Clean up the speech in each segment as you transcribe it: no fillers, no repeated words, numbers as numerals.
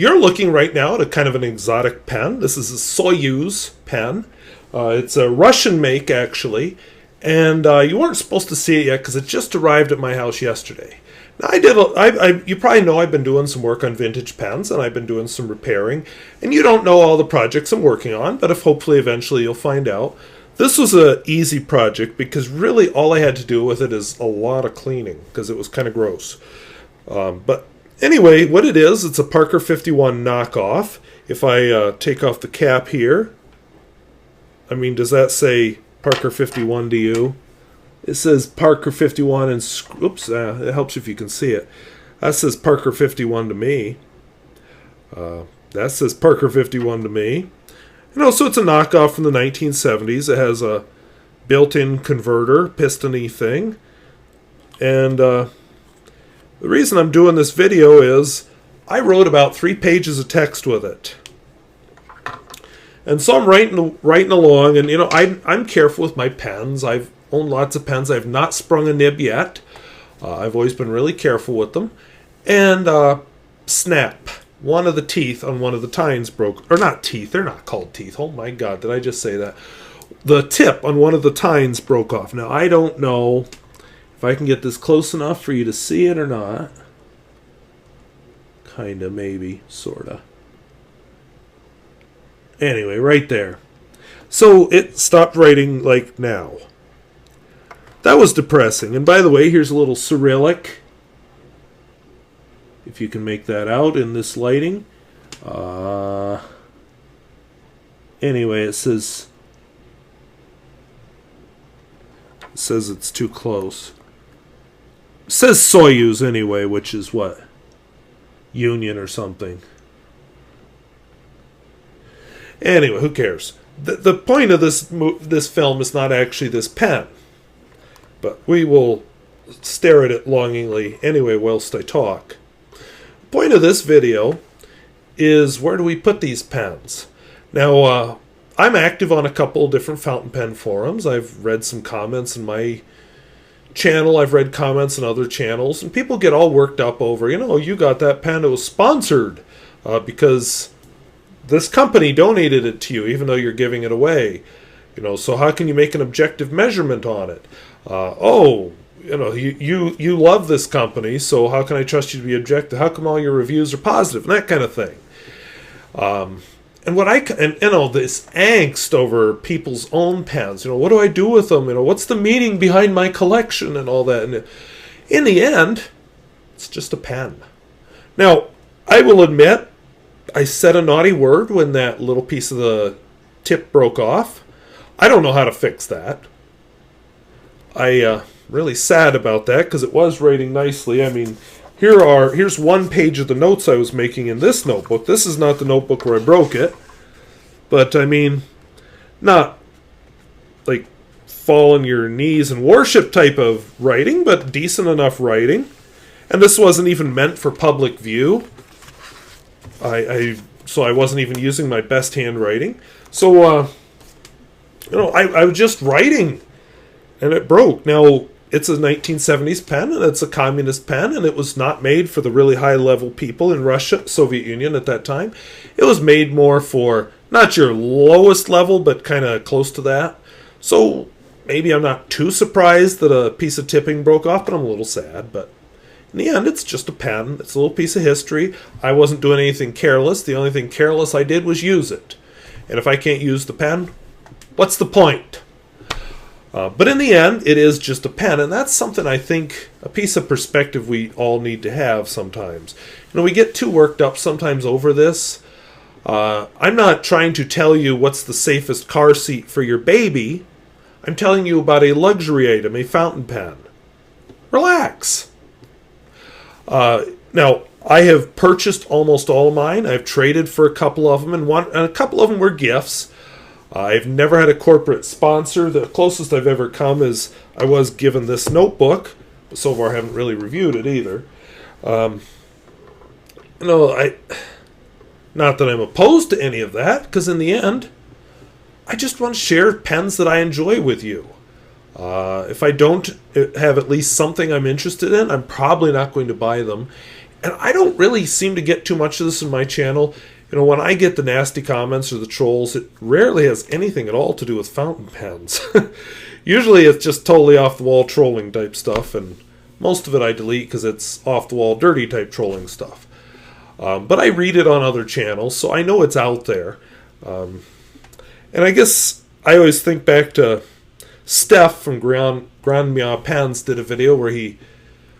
you're looking right now at a kind of an exotic pen. This is a Soyuz pen. It's a Russian make, actually. And you weren't supposed to see it yet because it just arrived at my house yesterday. Now, you probably know I've been doing some work on vintage pens, and I've been doing some repairing. And you don't know all the projects I'm working on, but if hopefully eventually you'll find out. This was an easy project because really all I had to do with it is a lot of cleaning because it was kind of gross. But anyway, what it is, it's a Parker 51 knockoff. If I take off the cap here, I mean, does that say Parker 51 to you? It says Parker 51 and, oops, it helps if you can see it. That says Parker 51 to me. That says Parker 51 to me. So it's a knockoff from the 1970s. It has a built-in converter, piston-y thing. And the reason I'm doing this video is I wrote about 3 pages of text with it. And so I'm writing along, and I'm careful with my pens. I've owned lots of pens. I've not sprung a nib yet. I've always been really careful with them. And snap. One of the teeth on one of the tines broke. Or not teeth. They're not called teeth. Oh my God, did I just say that? The tip on one of the tines broke off. Now, I don't know if I can get this close enough for you to see it or not. Kinda, maybe, sorta. Anyway, right there. So it stopped writing like now. That was depressing. And by the way, here's a little Cyrillic. If you can make that out in this lighting. Anyway, it says it's too close. It says Soyuz anyway, which is what? Union or something. Anyway, who cares? The point of this film is not actually this pen. But we will stare at it longingly anyway whilst I talk. The point of this video is, where do we put these pens? Now, I'm active on a couple different fountain pen forums. I've read some comments in my channel. I've read comments in other channels. And people get all worked up over, you got that pen. It was sponsored because this company donated it to you, even though you're giving it away. So how can you make an objective measurement on it? You love this company, so how can I trust you to be objective? How come all your reviews are positive? And that kind of thing. And this angst over people's own pens. What do I do with them? What's the meaning behind my collection and all that? And in the end, it's just a pen. Now, I will admit, I said a naughty word when that little piece of the tip broke off. I don't know how to fix that. Really sad about that because it was writing nicely. I mean, here's one page of the notes I was making in this notebook. This is not the notebook where I broke it. But, I mean, not like fall on your knees and worship type of writing, but decent enough writing. And this wasn't even meant for public view. So I wasn't even using my best handwriting. So, I was just writing, and it broke. Now, it's a 1970s pen, and it's a communist pen, and it was not made for the really high-level people in Russia, Soviet Union at that time. It was made more for not your lowest level, but kind of close to that. So maybe I'm not too surprised that a piece of tipping broke off, but I'm a little sad. But in the end, it's just a pen. It's a little piece of history. I wasn't doing anything careless. The only thing careless I did was use it. And if I can't use the pen, what's the point? But in the end, it is just a pen, and that's something I think, a piece of perspective we all need to have sometimes. We get too worked up sometimes over this. I'm not trying to tell you what's the safest car seat for your baby. I'm telling you about a luxury item, a fountain pen. Relax. Now, I have purchased almost all of mine. I've traded for a couple of them, and a couple of them were gifts. I've never had a corporate sponsor. The closest I've ever come is I was given this notebook. So far, I haven't really reviewed it either. Not that I'm opposed to any of that, because in the end, I just want to share pens that I enjoy with you. If I don't have at least something I'm interested in, I'm probably not going to buy them. And I don't really seem to get too much of this in my channel. You know, when I get the nasty comments or the trolls, it rarely has anything at all to do with fountain pens. Usually it's just totally off-the-wall trolling type stuff, and most of it I delete because it's off-the-wall dirty type trolling stuff. But I read it on other channels, so I know it's out there. And I guess I always think back to Steph from Grand Mia Pens did a video where he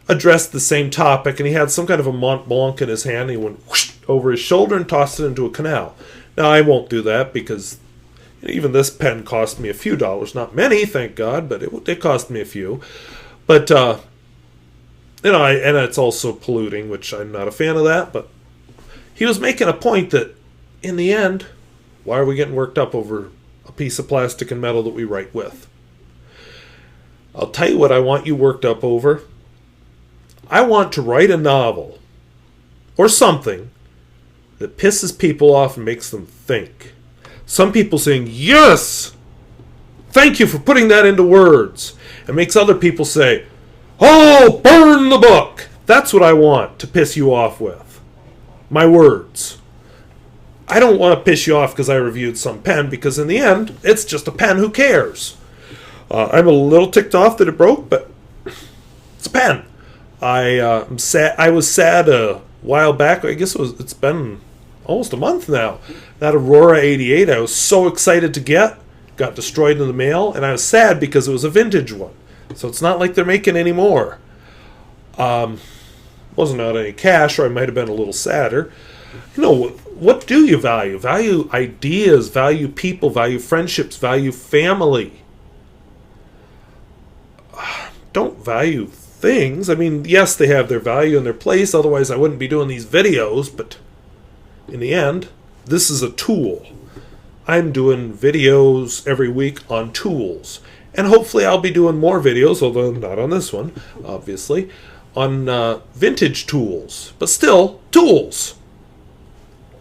addressed the same topic, and he had some kind of a Mont Blanc in his hand. And he went whoosh over his shoulder and tossed it into a canal. Now, I won't do that because even this pen cost me a few dollars. Not many, thank God, but it cost me a few. But, you know, and it's also polluting, which I'm not a fan of that. But he was making a point that, in the end, why are we getting worked up over a piece of plastic and metal that we write with? I'll tell you what I want you worked up over. I want to write a novel or something that pisses people off and makes them think. Some people saying, yes, thank you for putting that into words. It makes other people say, oh, burn the book. That's what I want to piss you off with. My words. I don't want to piss you off because I reviewed some pen, because in the end, it's just a pen. Who cares? I'm a little ticked off that it broke, but it's a pen. I'm sad. I was sad a while back. I guess it's been almost a month now. That Aurora 88 I was so excited to get got destroyed in the mail, and I was sad because it was a vintage one. So it's not like they're making any more. Wasn't out any cash, or I might have been a little sadder. You know, what do you value? Value ideas, value people, value friendships, value family. Don't value things. I mean, yes, they have their value and their place, otherwise I wouldn't be doing these videos, but in the end, this is a tool. I'm doing videos every week on tools, and hopefully I'll be doing more videos, although not on this one, obviously, on vintage tools, but still, tools.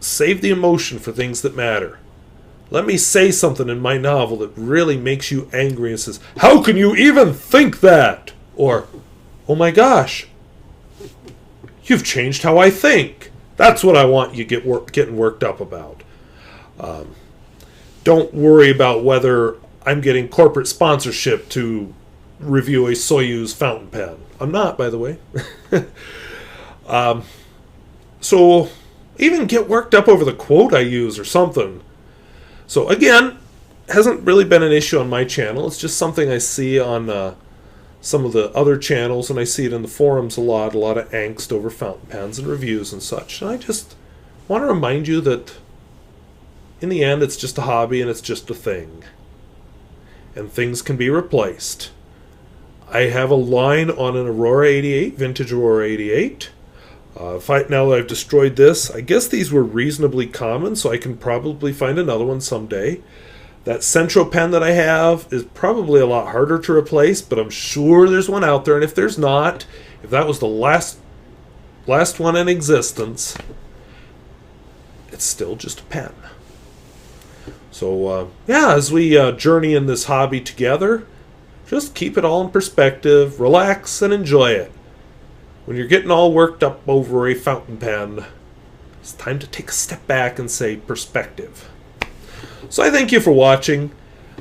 Save the emotion for things that matter. Let me say something in my novel that really makes you angry and says, how can you even think that? Or, oh my gosh, you've changed how I think. That's what I want you getting worked up about. Don't worry about whether I'm getting corporate sponsorship to review a Soyuz fountain pen. I'm not, by the way. So even get worked up over the quote I use or something. So again, hasn't really been an issue on my channel. It's just something I see on some of the other channels, and I see it in the forums a lot of angst over fountain pens and reviews and such. And I just want to remind you that in the end, it's just a hobby and it's just a thing. And things can be replaced. I have a line on an Aurora 88, vintage Aurora 88. Now that I've destroyed this, I guess these were reasonably common, so I can probably find another one someday. That Centro pen that I have is probably a lot harder to replace, but I'm sure there's one out there. And if there's not, if that was the last one in existence, it's still just a pen. So, yeah, as we journey in this hobby together, just keep it all in perspective, relax, and enjoy it. When you're getting all worked up over a fountain pen, it's time to take a step back and say perspective. So I thank you for watching.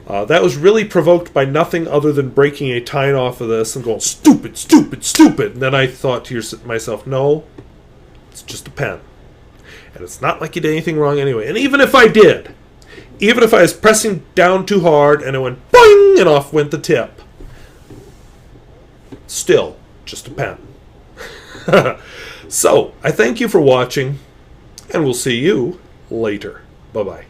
That was really provoked by nothing other than breaking a tine off of this and going, stupid, stupid, stupid. And then I thought to myself, no, it's just a pen. And it's not like you did anything wrong anyway. And even if I did, even if I was pressing down too hard and it went boing and off went the tip, still just a pen. So, I thank you for watching, and we'll see you later. Bye-bye.